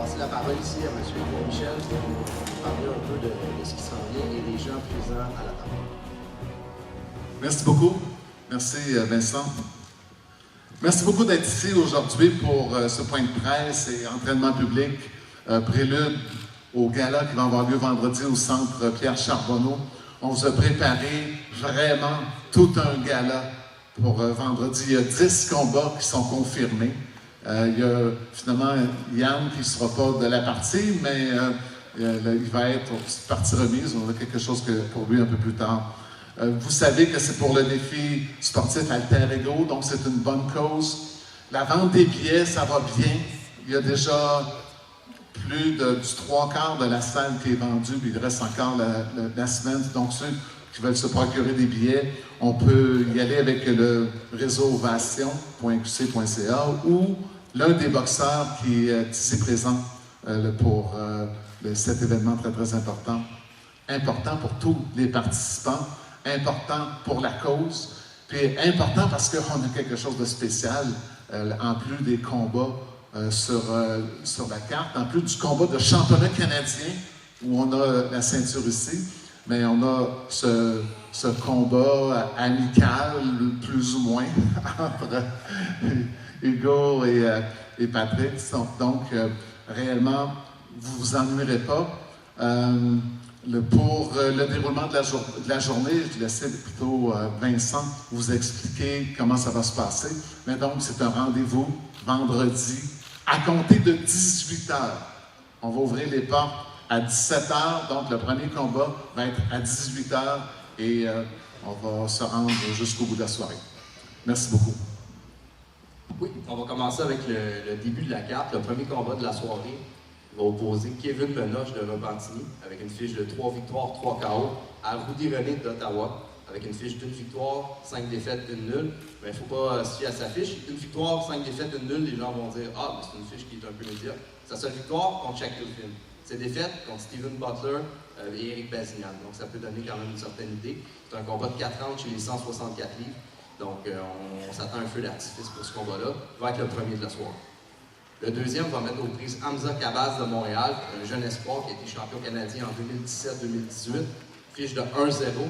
passer la parole ici à M. Michel pour nous parler un peu de ce qui s'en vient et des gens présents à la table. Merci beaucoup. Merci Vincent. Merci beaucoup d'être ici aujourd'hui pour ce point de presse et entraînement public, prélude au gala qui va avoir lieu vendredi au centre Pierre Charbonneau. On vous a préparé vraiment tout un gala pour vendredi. Il y a 10 combats qui sont confirmés. Il y a finalement Yann qui ne sera pas de la partie, mais il va être partie remise. On a quelque chose pour lui un peu plus tard. Vous savez que c'est pour le défi sportif Alter Ego, donc c'est une bonne cause. La vente des billets, ça va bien. Il y a déjà plus du 3/4 de la salle qui est vendue, puis il reste encore la semaine. Donc ceux qui veulent se procurer des billets, on peut y aller avec le réseau ovation.qc.ca ou l'un des boxeurs qui est ici présent pour cet événement très, très important. Important pour tous les participants, important pour la cause, puis important parce qu'on a quelque chose de spécial, en plus des combats sur la carte, en plus du combat de championnat canadien, où on a la ceinture ici, mais on a ce combat amical, plus ou moins, entre Hugo et Patrick. Donc, réellement, vous ne vous ennuierez pas. Pour le déroulement de la journée, je laissais plutôt Vincent vous expliquer comment ça va se passer. Mais donc, c'est un rendez-vous vendredi à compter de 18 h. On va ouvrir les portes à 17 h. Donc, le premier combat va être à 18 h et on va se rendre jusqu'au bout de la soirée. Merci beaucoup. Oui, on va commencer avec le début de la carte, le premier combat de la soirée. Il va opposer Kevin Menoche de Repentigny avec une fiche de 3 victoires, 3 KO à Rudy René d'Ottawa avec une fiche d'une victoire, 5 défaites, 1 nulle. Mais il ne faut pas se fier à sa fiche. Une victoire, 5 défaites, 1 nulle, les gens vont dire « Ah, mais c'est une fiche qui est un peu médiocre. » Sa seule victoire contre Shaq Tulfin. Ses défaites contre Steven Butler et Eric Bazignan. Donc ça peut donner quand même une certaine idée. C'est un combat de 4 rounds chez les 164 livres. Donc on s'attend à un feu d'artifice pour ce combat-là. Il va être le premier de la soirée. Le deuxième va mettre aux prises Hamza Kabaz de Montréal, un jeune espoir qui a été champion canadien en 2017-2018. Fiche de 1-0,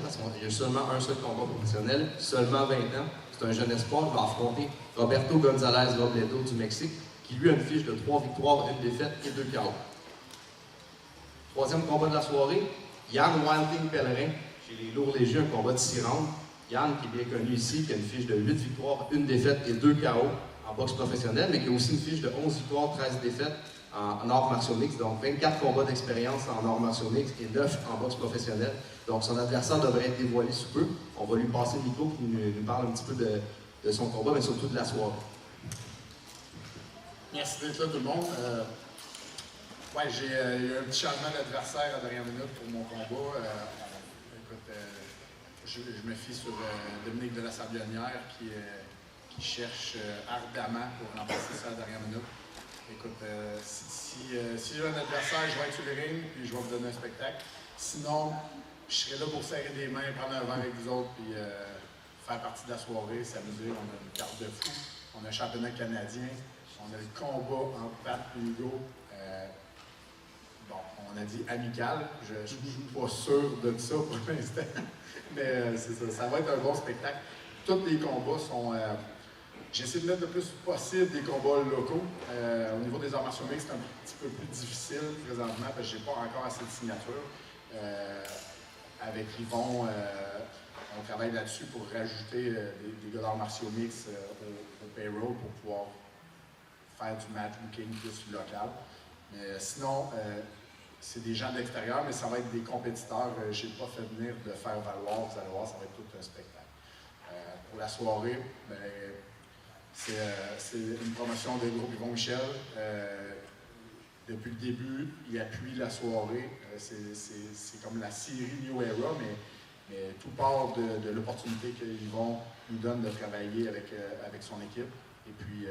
parce qu'il y a seulement un seul combat professionnel, seulement 20 ans. C'est un jeune espoir qui va affronter Roberto González Robledo du Mexique, qui lui a une fiche de 3 victoires, 1 défaite et 2 KO. Troisième combat de la soirée, Yann Wilding Pellerin, chez les lourds légers, un combat de 6 rounds. Yann, qui est bien connu ici, qui a une fiche de 8 victoires, 1 défaite et 2 KO en boxe professionnelle, mais qui a aussi une fiche de 11 victoires, 13 défaites en arts martiaux mixtes, donc 24 combats d'expérience en arts martiaux mixtes et 9 en boxe professionnelle. Donc son adversaire devrait être dévoilé sous peu. On va lui passer le micro pour nous parle un petit peu de son combat, mais surtout de la soirée. Merci d'être là tout le monde. J'ai eu un petit changement d'adversaire à la dernière minute pour mon combat. Je me fie sur Dominique de la Sablionière qui cherche ardemment pour remplacer ça à la dernière minute. Écoute, si j'ai un adversaire, je vais être sur le ring et je vais vous donner un spectacle. Sinon, je serai là pour serrer des mains, prendre un verre avec vous autres puis faire partie de la soirée, s'amuser. On a une carte de fou, on a un championnat canadien, on a le combat entre Pat et Hugo. On a dit amical, je ne suis pas sûr de ça pour l'instant, mais c'est ça va être un bon spectacle. Tous les combats sont... J'essaie de mettre le plus possible des combats locaux. Au niveau des arts martiaux mixtes, c'est un petit peu plus difficile présentement parce que je n'ai pas encore assez de signatures. Avec Yvon, on travaille là-dessus pour rajouter des gars d'arts martiaux mixtes au payroll pour pouvoir faire du matchbooking plus local. Mais sinon, c'est des gens de l'extérieur, mais ça va être des compétiteurs. Je n'ai pas fait venir de faire valoir. Vous allez voir, ça va être tout un spectacle. Pour la soirée, c'est une promotion des groupes Yvon Michel. Depuis le début, il appuie la soirée. C'est comme la série New Era, mais tout part de l'opportunité qu'Yvon nous donne de travailler avec son équipe. Et puis,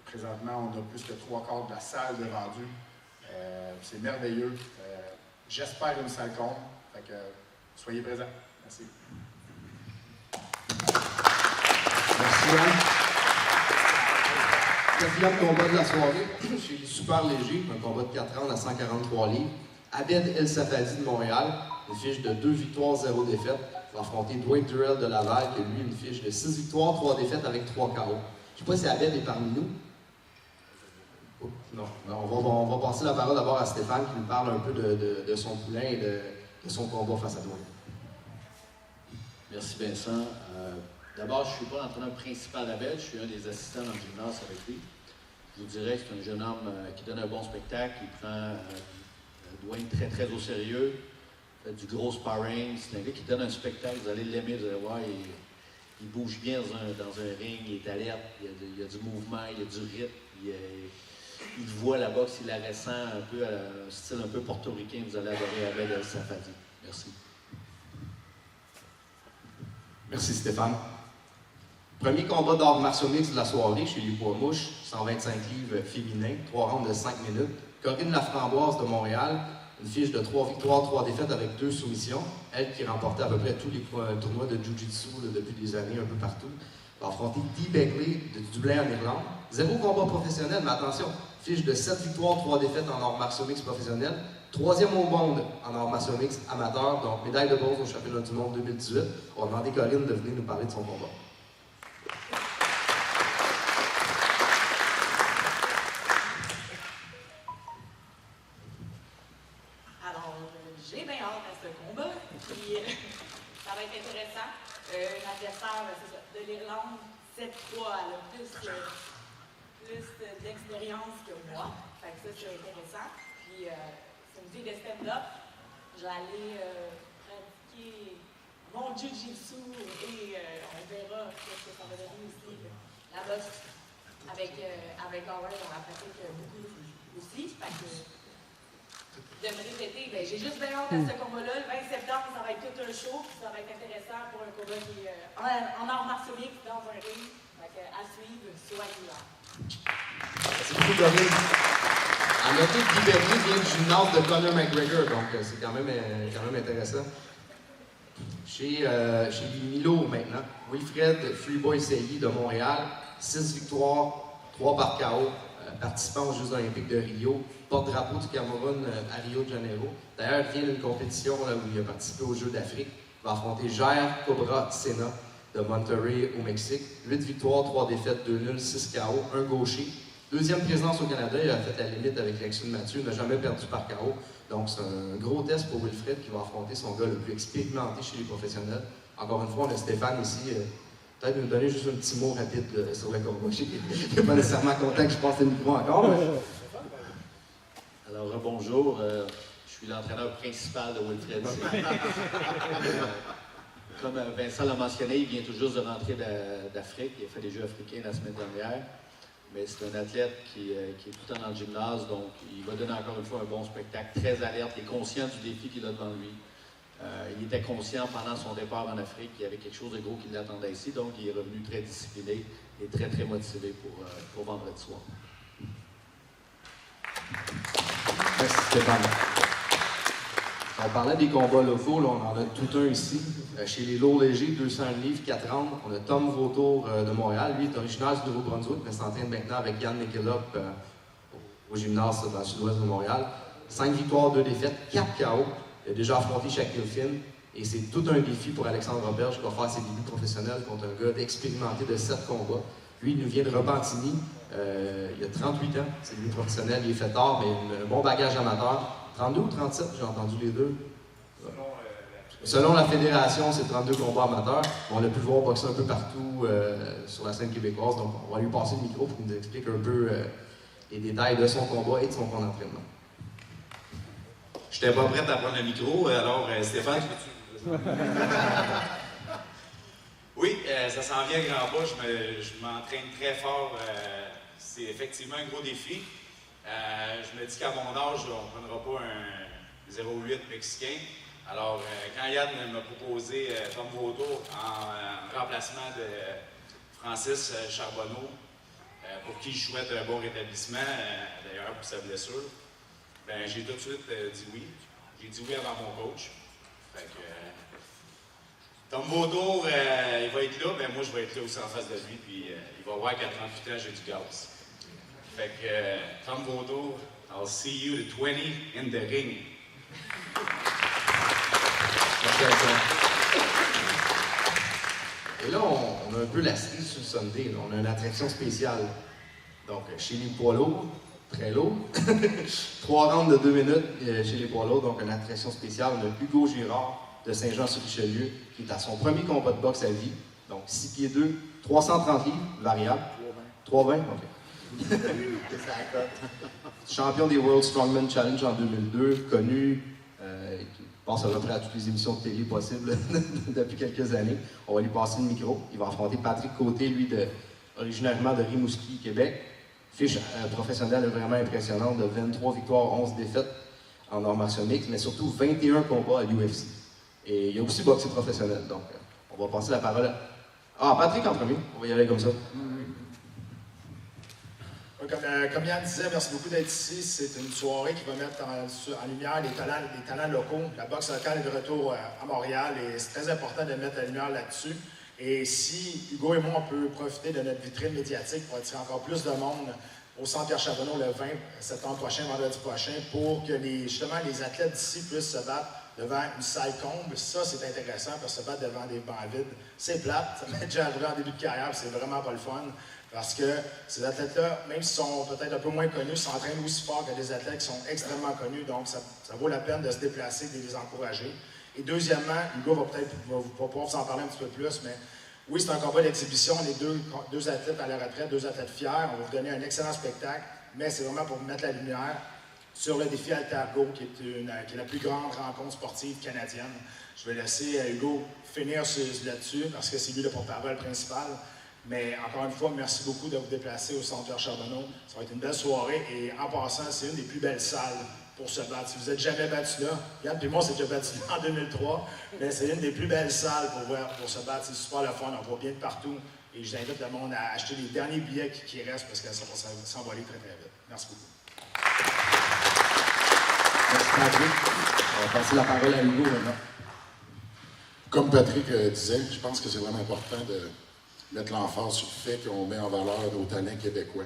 présentement, on a plus que 3/4 de la salle de vendu. C'est merveilleux. J'espère une salle comble. Fait que, soyez présents. Merci. Merci, Yann. Quatrième combat de la soirée, chez les super légers, un combat de 4 rounds à 143 livres. Abed El Safadi de Montréal, une fiche de 2 victoires, 0 défaites, va affronter Dwayne Durrell de Laval, qui a lui une fiche de 6 victoires, 3 défaites avec 3 KO. Je ne sais pas si Abed est parmi nous. Oh, non, on va passer la parole d'abord à Stéphane qui nous parle un peu de son poulain et de son combat face à Dwayne. Merci Vincent. D'abord, je ne suis pas l'entraîneur principal d'Abed, je suis un des assistants dans le gymnase avec lui. Je vous dirais que c'est un jeune homme qui donne un bon spectacle, il prend Dwayne très très au sérieux, fait du gros sparring, c'est un gars qui donne un spectacle, vous allez l'aimer, vous allez voir, il bouge bien dans un ring, il est alerte, il y a du mouvement, il y a du rythme, il voit la boxe, il la ressent un peu, un style un peu portoricain, vous allez adorer Abed El Safadi. Merci. Merci Stéphane. Premier combat d'arts martiaux mixtes de la soirée chez les Poids-Mouches, 125 livres féminins, 3 rounds de 5 minutes. Corinne Laframboise de Montréal, une fiche de 3 victoires, 3 défaites avec 2 soumissions. Elle qui remportait à peu près tous les tournois de Jiu-Jitsu depuis des années, un peu partout. Va affronter Dee Beckley de Dublin en Irlande. 0 combat professionnel, mais attention, fiche de 7 victoires, 3 défaites en arts martiaux mixtes professionnels. 3e au monde en arts martiaux mixtes amateur, donc médaille de bronze au championnat du monde 2018. On va demander à Corinne de venir nous parler de son combat. Alors, j'ai bien hâte à ce combat, puis ça va être intéressant. L'adversaire, c'est ça, de l'Irlande, 7-3, elle a plus d'expérience que moi, fait que ça, c'est intéressant. Puis, c'est une fille de stand-up, j'allais pratiquer mon jiu-jitsu et on verra ce que ça va donner aussi. La boxe avec Howard, on la pratique beaucoup aussi, fait que de me répéter, ben, j'ai juste bien hâte à ce combat-là. Le 20 septembre, ça va être tout un show, puis ça va être intéressant pour un combat qui est en arts martiaux mixtes dans un ring. Fait à suivre, soyez là. Merci beaucoup, Corinne. À noter que Dee Beckley vient du gymnase de Conor McGregor, donc c'est quand même intéressant. Chez les Milo maintenant, Wilfred Freeboy Seyi de Montréal, 6 victoires, 3 par KO, participant aux Jeux olympiques de Rio, porte-drapeau du Cameroun à Rio de Janeiro. D'ailleurs, il vient d'une compétition là, où il a participé aux Jeux d'Afrique. Il va affronter Jair Cobra Sena de Monterrey au Mexique. 8 victoires, 3 défaites, 2 nuls, 6 KO, un gaucher. Deuxième présence au Canada, il a fait la limite avec Lexune Mathieu, n'a jamais perdu par KO. Donc c'est un gros test pour Wilfred qui va affronter son gars le plus expérimenté chez les professionnels. Encore une fois, on a Stéphane ici. Peut-être nous donner juste un petit mot rapide sur le combat. Je sais qu'il n'est pas nécessairement content que je passe le micro encore. Mais... Alors, bonjour. Je suis l'entraîneur principal de Wilfred. Comme Vincent l'a mentionné, il vient tout juste de rentrer d'Afrique. Il a fait des Jeux africains la semaine dernière. Mais c'est un athlète qui est tout le temps dans le gymnase, donc il va donner encore une fois un bon spectacle, très alerte, il est conscient du défi qu'il a devant lui. Il était conscient pendant son départ en Afrique qu'il y avait quelque chose de gros qui l'attendait ici, donc il est revenu très discipliné et très très motivé pour vendredi soir. Merci Stéphane. On parlait des combats locaux, là, on en a tout un ici. Chez les lourds légers, 200 livres, 4 rounds, on a Tom Vautour de Montréal. Lui est originaire du Nouveau-Brunswick, mais s'entraîne maintenant avec Yann Nikelop au gymnase dans le sud-ouest de Montréal. 5 victoires, 2 défaites, 4 KO. Il a déjà affronté Shaquille Finn. Et c'est tout un défi pour Alexandre Roberge qui va faire ses débuts professionnels contre un gars expérimenté de 7 combats. Lui, il nous vient de Repentigny. Il a 38 ans, c'est début professionnel, il est fait tard, mais un bon bagage amateur. 32 ou 37, j'ai entendu les deux. Selon la fédération, c'est 32 combats amateurs. On a pu le voir boxer un peu partout sur la scène québécoise, donc on va lui passer le micro pour qu'il nous explique un peu les détails de son combat et de son camp d'entraînement. Je n'étais pas prête à prendre le micro, alors Stéphane, oui, ça s'en vient grand pas, je m'entraîne très fort, c'est effectivement un gros défi. Je me dis qu'à mon âge, on ne prendra pas un 0,8 mexicain. Alors, quand Yann m'a proposé Tom Vautour en remplacement de Francis Charbonneau, pour qui je souhaite un bon rétablissement, d'ailleurs pour sa blessure, ben, j'ai tout de suite dit oui. J'ai dit oui avant mon coach. Fait que, Tom Vautour, il va être là, ben moi je vais être là aussi en face de lui, puis il va voir qu'à 38 ans, j'ai du gaz. Fait que, comme vos dos, I'll see you the 20 in the ring. Et là, on a un peu la cerise sur le Sunday. Là. On a une attraction spéciale. Donc, chez les poids lourds, très lourd. 3 rounds de 2 minutes chez les poids lourds, donc une attraction spéciale. On a Hugo Girard de Saint-Jean-sur-Richelieu, qui est à son premier combat de boxe à vie. Donc, 6 pieds 2, 330 livres, variable. 320, ok. Champion des World Strongman Challenge en 2002, connu, qui passe à peu près à toutes les émissions de télé possibles depuis quelques années. On va lui passer le micro. Il va affronter Patrick Côté, lui, originairement de Rimouski, Québec. Fiche professionnelle vraiment impressionnante de 23 victoires, 11 défaites en arts martiaux mixtes, mais surtout 21 combats à l'UFC. Et il a aussi boxé professionnel. Donc, on va passer la parole à... Ah, Patrick en premier. On va y aller comme ça. Comme Yann disait, merci beaucoup d'être ici. C'est une soirée qui va mettre en lumière les talents locaux. La boxe locale est de retour à Montréal et c'est très important de mettre la lumière là-dessus. Et si Hugo et moi, on peut profiter de notre vitrine médiatique pour attirer encore plus de monde au Centre Pierre Charbonneau le 20 septembre prochain, vendredi prochain, pour que justement les athlètes d'ici puissent se battre devant une salle comble. Ça, c'est intéressant parce que se battre devant des bancs vides, c'est plate. Ça m'est déjà arrivé en début de carrière, c'est vraiment pas le fun. Parce que ces athlètes-là, même s'ils sont peut-être un peu moins connus, s'entraînent aussi fort que des athlètes qui sont extrêmement connus. Donc, ça vaut la peine de se déplacer, de les encourager. Et deuxièmement, Hugo va pouvoir vous en parler un petit peu plus, mais oui, c'est un combat d'exhibition. On est deux athlètes à la retraite, 2 athlètes fiers. On va vous donner un excellent spectacle, mais c'est vraiment pour vous mettre la lumière sur le défi Altergo, qui est la plus grande rencontre sportive canadienne. Je vais laisser Hugo finir là-dessus, parce que c'est lui le porte-parole principal. Mais encore une fois, merci beaucoup de vous déplacer au Centre Pierre Charbonneau. Ça va être une belle soirée et en passant, c'est une des plus belles salles pour se battre. Si vous n'êtes jamais battu là, Yann et moi, on s'est déjà battu en 2003, mais c'est une des plus belles salles pour se battre. C'est super le fun, on voit bien de partout. Et j'invite le monde à acheter les derniers billets qui restent parce que ça va s'envoler très très vite. Merci beaucoup. Merci Patrick. On va passer la parole à Hugo maintenant. Comme Patrick disait, je pense que c'est vraiment important de mettre l'emphase sur le fait qu'on met en valeur nos talents québécois.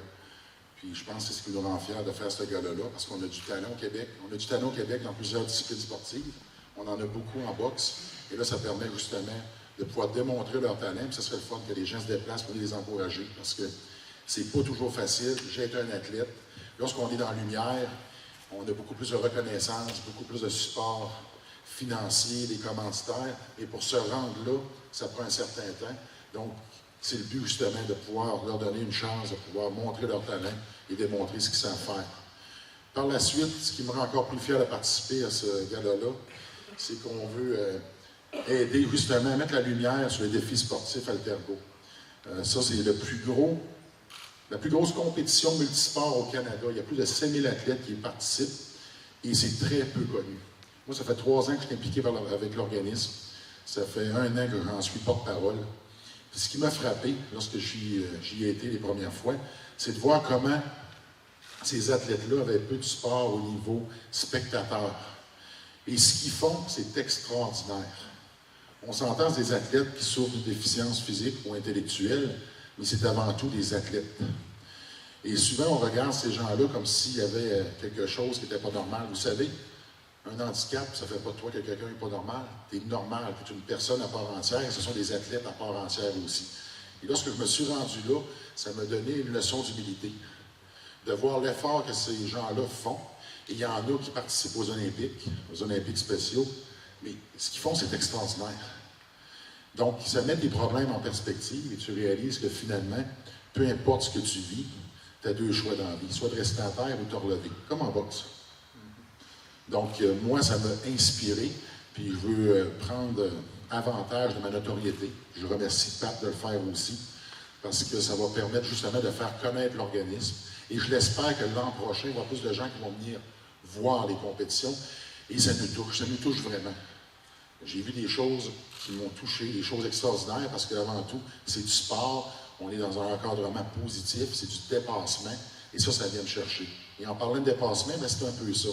Puis je pense que c'est ce qui nous rend fiers de faire ce gala-là, parce qu'on a du talent au Québec. On a du talent au Québec dans plusieurs disciplines sportives. On en a beaucoup en boxe. Et là, ça permet justement de pouvoir démontrer leur talent. Puis ça serait le fun que les gens se déplacent pour les encourager, parce que c'est pas toujours facile. J'ai été un athlète. Lorsqu'on est dans la lumière, on a beaucoup plus de reconnaissance, beaucoup plus de support financier, des commanditaires. Et pour se rendre là, ça prend un certain temps. Donc, c'est le but justement de pouvoir leur donner une chance de pouvoir montrer leur talent et démontrer ce qu'ils savent faire. Par la suite, ce qui me rend encore plus fier de participer à ce gala-là, c'est qu'on veut aider justement à mettre la lumière sur les défis sportifs Altergo. Ça, c'est la plus grosse compétition multisport au Canada. Il y a plus de 5000 athlètes qui y participent et c'est très peu connu. Moi, ça fait 3 ans que je suis impliqué avec l'organisme. Ça fait 1 an que j'en suis porte-parole. Ce qui m'a frappé lorsque j'y ai été les premières fois, c'est de voir comment ces athlètes-là avaient peu de sport au niveau spectateur. Et ce qu'ils font, c'est extraordinaire. On s'entend des athlètes qui souffrent de déficiences physiques ou intellectuelles, mais c'est avant tout des athlètes. Et souvent, on regarde ces gens-là comme s'il y avait quelque chose qui n'était pas normal. Vous savez, un handicap, ça ne fait pas de toi que quelqu'un n'est pas normal. Tu es normal, tu es une personne à part entière, et ce sont des athlètes à part entière aussi. Et lorsque je me suis rendu là, ça m'a donné une leçon d'humilité. De voir l'effort que ces gens-là font. Et il y en a qui participent aux Olympiques spéciaux, mais ce qu'ils font, c'est extraordinaire. Donc, ça met des problèmes en perspective et tu réalises que finalement, peu importe ce que tu vis, tu as 2 choix dans la vie, soit de rester à terre ou de te relever, comme en boxe. Donc, moi, ça m'a inspiré, puis je veux prendre avantage de ma notoriété. Je remercie Pat de le faire aussi, parce que ça va permettre justement de faire connaître l'organisme. Et je l'espère que l'an prochain, il y aura plus de gens qui vont venir voir les compétitions, et ça nous touche vraiment. J'ai vu des choses qui m'ont touché, des choses extraordinaires, parce qu'avant tout, c'est du sport, on est dans un encadrement positif, c'est du dépassement, et ça vient me chercher. Et en parlant de dépassement, ben, c'est un peu ça.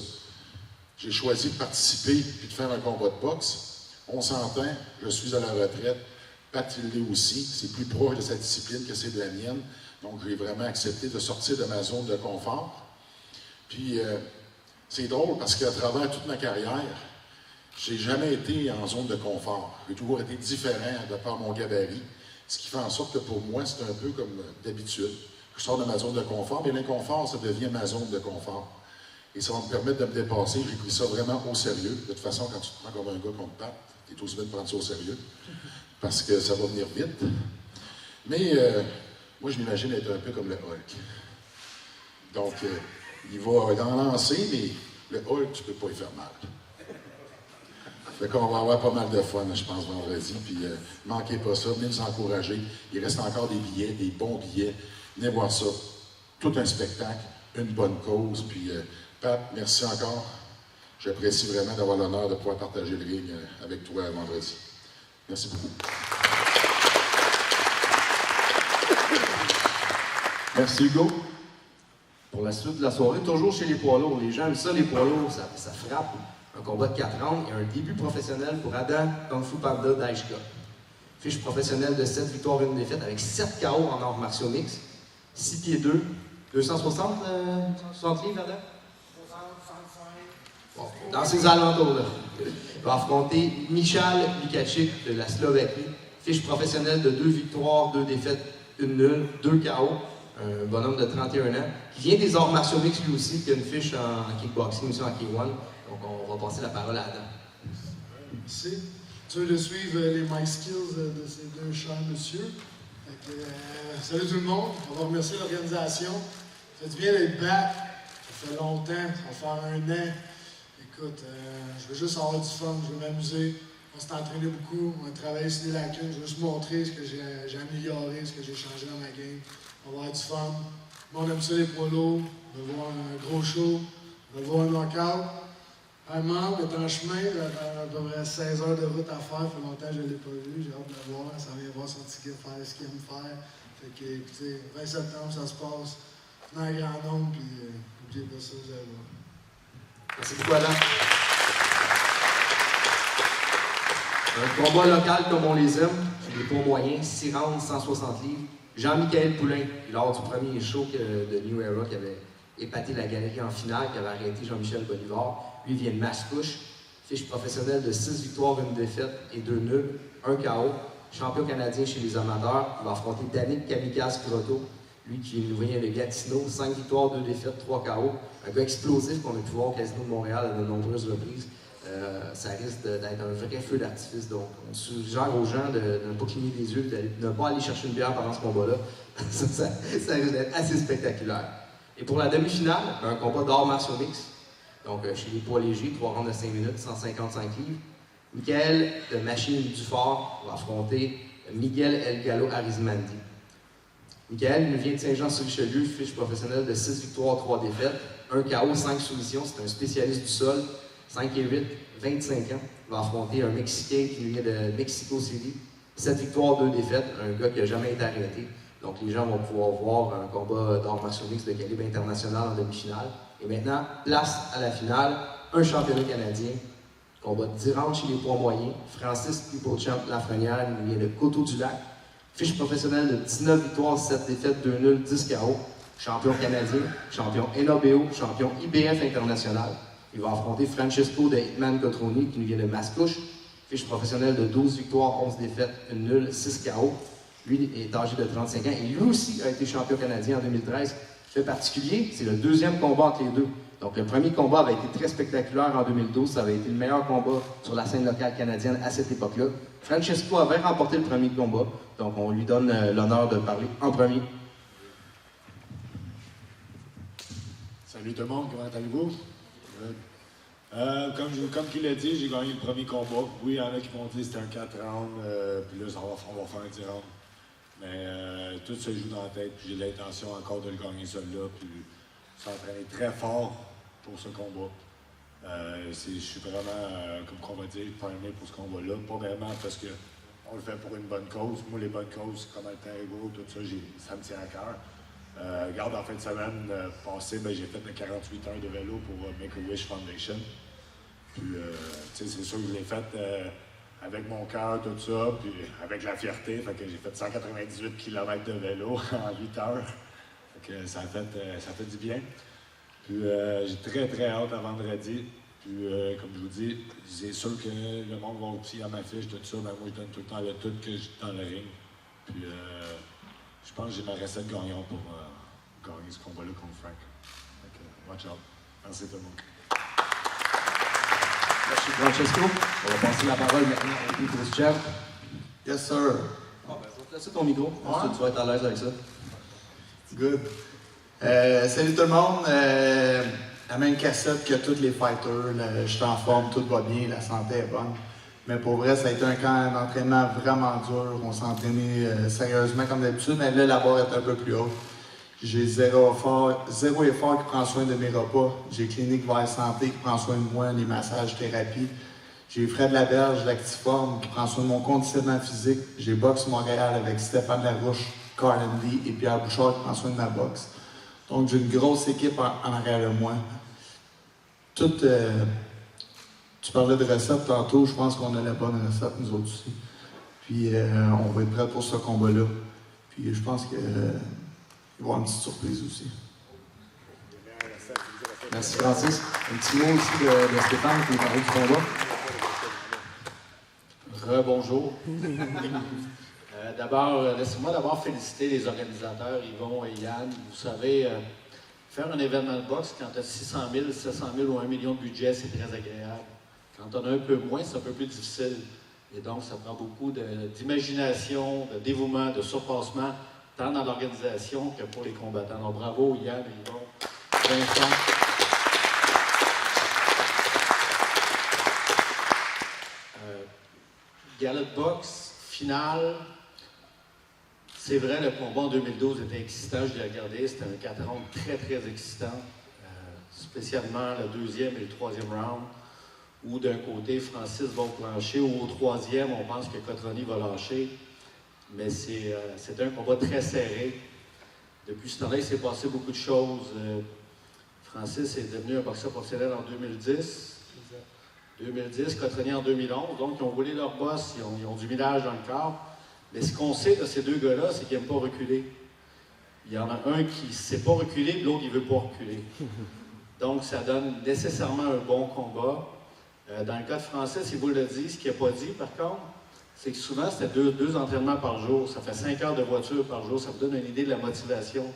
J'ai choisi de participer et de faire un combat de boxe. On s'entend, je suis à la retraite, Pat il l'est aussi, c'est plus proche de sa discipline que c'est de la mienne. Donc, j'ai vraiment accepté de sortir de ma zone de confort. Puis, c'est drôle parce qu'à travers toute ma carrière, j'ai jamais été en zone de confort. J'ai toujours été différent de par mon gabarit. Ce qui fait en sorte que pour moi, c'est un peu comme d'habitude. Je sors de ma zone de confort, mais l'inconfort, ça devient ma zone de confort. Et ça va me permettre de me dépasser. J'ai pris ça vraiment au sérieux. De toute façon, quand tu te prends comme un gars contre Pat, tu es aussi bien de prendre ça au sérieux. Parce que ça va venir vite. Mais moi, je m'imagine être un peu comme le Hulk. Donc, il va en lancer, mais le Hulk, tu ne peux pas y faire mal. Fait qu'on va avoir pas mal de fun, je pense, vendredi. Puis, manquez pas ça, venez nous encourager. Il reste encore des billets, des bons billets. Venez voir ça. Tout un spectacle, une bonne cause. Puis, Pat, merci encore. J'apprécie vraiment d'avoir l'honneur de pouvoir partager le ring avec toi vendredi. Merci beaucoup. Merci Hugo. Pour la suite de la soirée, toujours chez les poids lourds. Les gens aiment ça, les poids lourds, ça frappe. Un combat de 4 rounds et un début professionnel pour Adam Kung Fu Panda Daishka. Fiche professionnelle de 7 victoires et 1 défaite avec 7 KO en arts martiaux mix. 6 pieds 2. 260 livres, Adam? 65. Bon, dans ces alentours, là. Il va affronter Michal Mikacic de la Slovaquie. Fiche professionnelle de 2 victoires, 2 défaites, 1 nulle, 2 KO. Un bonhomme de 31 ans, qui vient des arts martiaux mix lui aussi, qui a une fiche en kickboxing, aussi en K1. Donc on va passer la parole à Adam. Merci. Tu veux de suivre les My Skills de ces deux chers messieurs. Salut tout le monde. On va remercier l'organisation. Ça fait du bien d'être back. Ça fait longtemps. Ça va faire 1 an. Écoute, je veux juste avoir du fun. Je veux m'amuser. On s'est entraîné beaucoup. On a travaillé sur des lacunes. Je veux juste montrer ce que j'ai amélioré, ce que j'ai changé dans ma game. On va avoir du fun. Tout le monde aime ça les poids lourds. On va voir un gros show. On va voir un knockout. Un membre est en chemin, il a à peu près 16 heures de route à faire, ça fait longtemps que je ne l'ai pas vu, j'ai hâte de le voir, ça vient voir son ticket, faire ce qu'il aime faire. Fait que, écoutez, 20 septembre, ça se passe, dans un grand nombre, puis n'oubliez pas ça, vous allez voir. Merci beaucoup, Adam. Un combat local comme on les aime, chez les poids moyens, 6 rounds, 160 livres. Jean-Michel Poulain, lors du premier show de New Era, qui avait épaté la galerie en finale, qui avait arrêté Jean-Michel Bolivar. Lui vient de Mascouche, fiche professionnelle de 6 victoires, 1 défaite et 2 nuls, 1 KO. Champion canadien chez les amateurs, il va affronter Danick Kamikaze Grotto, lui qui nous vient de Gatineau, 5 victoires, 2 défaites, 3 KO. Un gars explosif qu'on a pu voir au Casino de Montréal à de nombreuses reprises. Ça risque d'être un vrai feu d'artifice, donc on suggère aux gens de ne pas cligner des yeux, de ne pas aller chercher une bière pendant ce combat-là. ça risque d'être assez spectaculaire. Et pour la demi-finale, un combat d'arts martiaux mix. Donc, chez les poids légers, 3 rounds de 5 minutes, 155 livres. Michael de Machine Dufort va affronter Miguel El Gallo Arizmendi. Michael nous vient de Saint-Jean-sur-Richelieu, fiche professionnelle de 6 victoires, 3 défaites, 1 KO, 5 soumissions. C'est un spécialiste du sol, 5 et 8, 25 ans. Il va affronter un Mexicain qui nous vient de Mexico City, 7 victoires, 2 défaites, un gars qui n'a jamais été arrêté. Donc, les gens vont pouvoir voir un combat d'arts martiaux mix de calibre international en demi-finale. Et maintenant, place à la finale, un championnat canadien, combat de 10 rounds chez les poids moyens. Francis Pipochamp Lafrenière, il vient de Coteau-du-Lac. Fiche professionnelle de 19 victoires, 7 défaites, 2 nuls, 10 KO. Champion canadien, champion NABO, champion IBF international. Il va affronter Francesco de Hitman Cotroni, qui nous vient de Mascouche. Fiche professionnelle de 12 victoires, 11 défaites, 1 nulle, 6 KO. Lui est âgé de 35 ans et lui aussi a été champion canadien en 2013. Fait particulier, c'est le 2e combat entre les deux. Donc le premier combat avait été très spectaculaire en 2012, ça avait été le meilleur combat sur la scène locale canadienne à cette époque-là. Francesco avait remporté le premier combat, donc on lui donne l'honneur de parler en premier. Salut tout le monde, comment allez-vous? Comme il l'a dit, j'ai gagné le premier combat. Oui, il y en a qui m'ont dit que c'était un 4 rounds, puis là on va faire un 10 rounds. Mais tout se joue dans la tête, puis j'ai l'intention encore de le gagner celui-là, puis s'entraîner très fort pour ce combat. Je suis vraiment, comme on va dire, primé pour ce combat-là. Pas vraiment parce qu'on le fait pour une bonne cause. Moi, les bonnes causes, comme le Terrego, tout ça, ça me tient à cœur. Regarde, en fin de semaine passée, j'ai fait 48 heures de vélo pour Make-A-Wish Foundation. Puis, c'est sûr que je l'ai fait avec mon cœur, tout ça, puis avec la fierté. Fait que j'ai fait 198 km de vélo en 8 heures. Ça a fait du bien. Puis j'ai très, très hâte à vendredi. Puis, comme je vous dis, c'est sûr que le monde va aussi à ma fiche, tout ça. Ben, moi, je donne tout le temps le tout que j'ai dans le ring. Puis, je pense que j'ai ma recette gagnante pour gagner ce combat-là contre Frank. Donc, watch out. Merci tout le monde. Merci Francesco. On va passer la parole maintenant à Andy Khrushchev. Yes, sir. Bon, ben, je vais te laisser ton micro. Ouais. Tu vas être à l'aise avec ça. Good. Salut tout le monde. La même cassette que tous les fighters. Je suis en forme, tout va bien, la santé est bonne. Mais pour vrai, ça a été un camp d'entraînement vraiment dur. On s'est entraîné sérieusement comme d'habitude, mais là, la barre est un peu plus haute. J'ai zéro effort qui prend soin de mes repas. J'ai Clinique Vers Santé qui prend soin de moi, les massages, thérapie. J'ai Fred Laberge, l'Actiforme, qui prend soin de mon conditionnement physique. J'ai Boxe Montréal avec Stéphane Larouche, Carl Andy et Pierre Bouchard qui prend soin de ma boxe. Donc, j'ai une grosse équipe en arrière de moi. Tu parlais de recettes tantôt, je pense qu'on a la bonne recette, nous autres aussi. Puis, on va être prêts pour ce combat-là. Puis, je pense qu'il va y avoir une petite surprise aussi. Merci Francis. Un petit mot aussi de Stéphane qui nous parlait du combat. Rebonjour. Laissez-moi d'abord féliciter les organisateurs, Yvon et Yann. Vous savez, faire un événement de boxe, quand tu as 600 000, 700 000 ou 1 million de budget, c'est très agréable. Quand on a un peu moins, c'est un peu plus difficile. Et donc, ça prend beaucoup d'imagination, de dévouement, de surpassement, tant dans l'organisation que pour les combattants. Donc, bravo Yann et Yvon. Vincent. Gala de boxe, finale. C'est vrai, le combat en 2012 était excitant, je l'ai regardé, c'était un 4 rounds très, très excitant, spécialement le deuxième et le troisième round, où d'un côté, Francis va au plancher, ou au troisième, on pense que Cotroni va lâcher, mais c'est un combat très serré. Depuis ce temps-là, il s'est passé beaucoup de choses. Francis est devenu un boxeur professionnel en 2010. 2010, Cotroni en 2011, donc ils ont roulé leur boss, ils ont du millage dans le corps. Mais ce qu'on sait de ces deux gars-là, c'est qu'ils n'aiment pas reculer. Il y en a un qui ne sait pas reculer, l'autre, il ne veut pas reculer. Donc, ça donne nécessairement un bon combat. Dans le cas de Francis, il vous le dit, ce qu'il n'a pas dit, par contre, c'est que souvent, c'était deux entraînements par jour. Ça fait 5 heures de voiture par jour. Ça vous donne une idée de la motivation.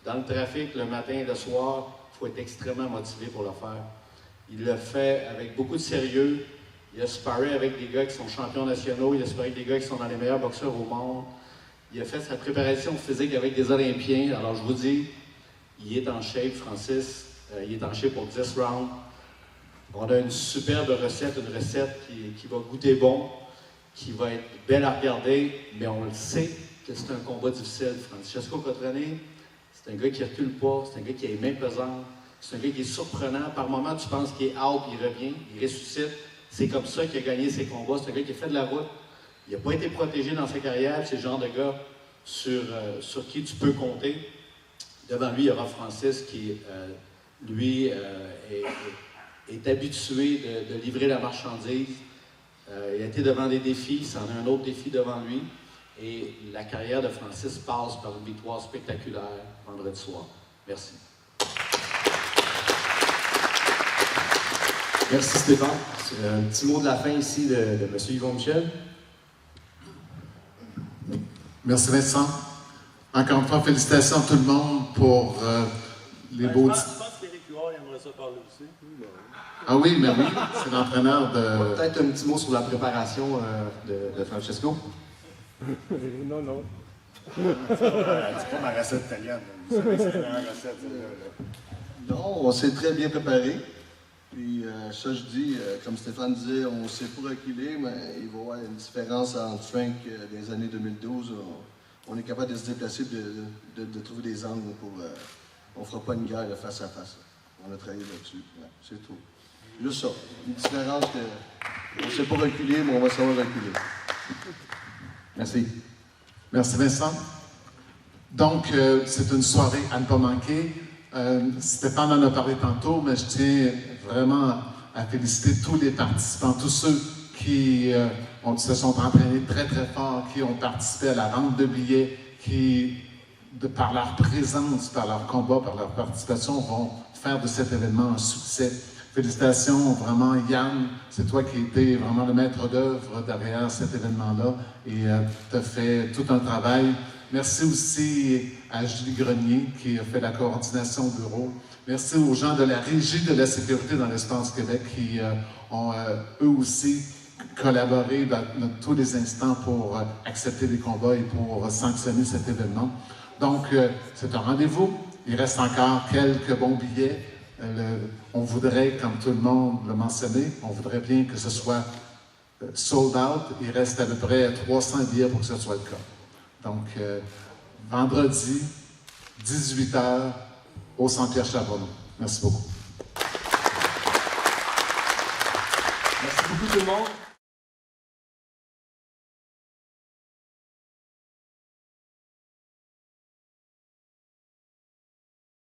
Dans le trafic, le matin et le soir, il faut être extrêmement motivé pour le faire. Il le fait avec beaucoup de sérieux. Il a sparé avec des gars qui sont champions nationaux, il a sparé avec des gars qui sont dans les meilleurs boxeurs au monde. Il a fait sa préparation physique avec des Olympiens. Alors je vous dis, il est en shape, Francis. Il est en shape pour 10 rounds. On a une superbe recette, une recette qui va goûter bon, qui va être belle à regarder, mais on le sait que c'est un combat difficile. Francesco Cotroni, c'est un gars qui ne recule pas, c'est un gars qui a les mains pesantes, c'est un gars qui est surprenant. Par moments, tu penses qu'il est out, il revient, il ressuscite. C'est comme ça qu'il a gagné ses combats. C'est un gars qui a fait de la route. Il n'a pas été protégé dans sa carrière. C'est le genre de gars sur qui tu peux compter. Devant lui, il y aura Francis qui, lui, est habitué de livrer la marchandise. Il a été devant des défis. Il s'en a un autre défi devant lui. Et la carrière de Francis passe par une victoire spectaculaire vendredi soir. Merci. Merci Stéphane. Un petit mot de la fin ici de M. Yvon Michel. Merci Vincent. Encore une fois, félicitations à tout le monde pour les beaux... Je pense qu'Éric Huard aimerait ça parler aussi. Ah oui, mais oui, c'est l'entraîneur de... Peut-être un petit mot sur la préparation de Francesco. Non. C'est pas ma recette italienne. C'est la recette. Non, on s'est très bien préparé. Puis ça, je dis, comme Stéphane disait, on ne sait pas reculer, mais il va y avoir une différence entre Frank des années 2012. On est capable de se déplacer, de trouver des angles pour... on ne fera pas une guerre face à face. On a travaillé là-dessus. Ouais, c'est tout. Juste ça. Une différence que... On ne sait pas reculer, mais on va savoir reculer. Merci. Merci Vincent. Donc, c'est une soirée à ne pas manquer. Stéphane en a parlé tantôt, mais je tiens vraiment à féliciter tous les participants, tous ceux qui se sont entraînés très, très fort, qui ont participé à la vente de billets, qui par leur présence, par leur combat, par leur participation, vont faire de cet événement un succès. Félicitations, vraiment, Yann, c'est toi qui étais vraiment le maître d'œuvre derrière cet événement-là et tu as fait tout un travail. Merci aussi à Julie Grenier qui a fait la coordination au bureau. Merci aux gens de la Régie de la sécurité dans l'Espace Québec qui ont eux aussi collaboré dans tous les instants pour accepter les combats et pour sanctionner cet événement. Donc, c'est un rendez-vous. Il reste encore quelques bons billets. On voudrait, comme tout le monde l'a mentionné, on voudrait bien que ce soit sold out. Il reste à peu près 300 billets pour que ce soit le cas. Donc, vendredi, 18h, au Centre Pierre Charbonneau. Merci beaucoup. Merci beaucoup tout le monde.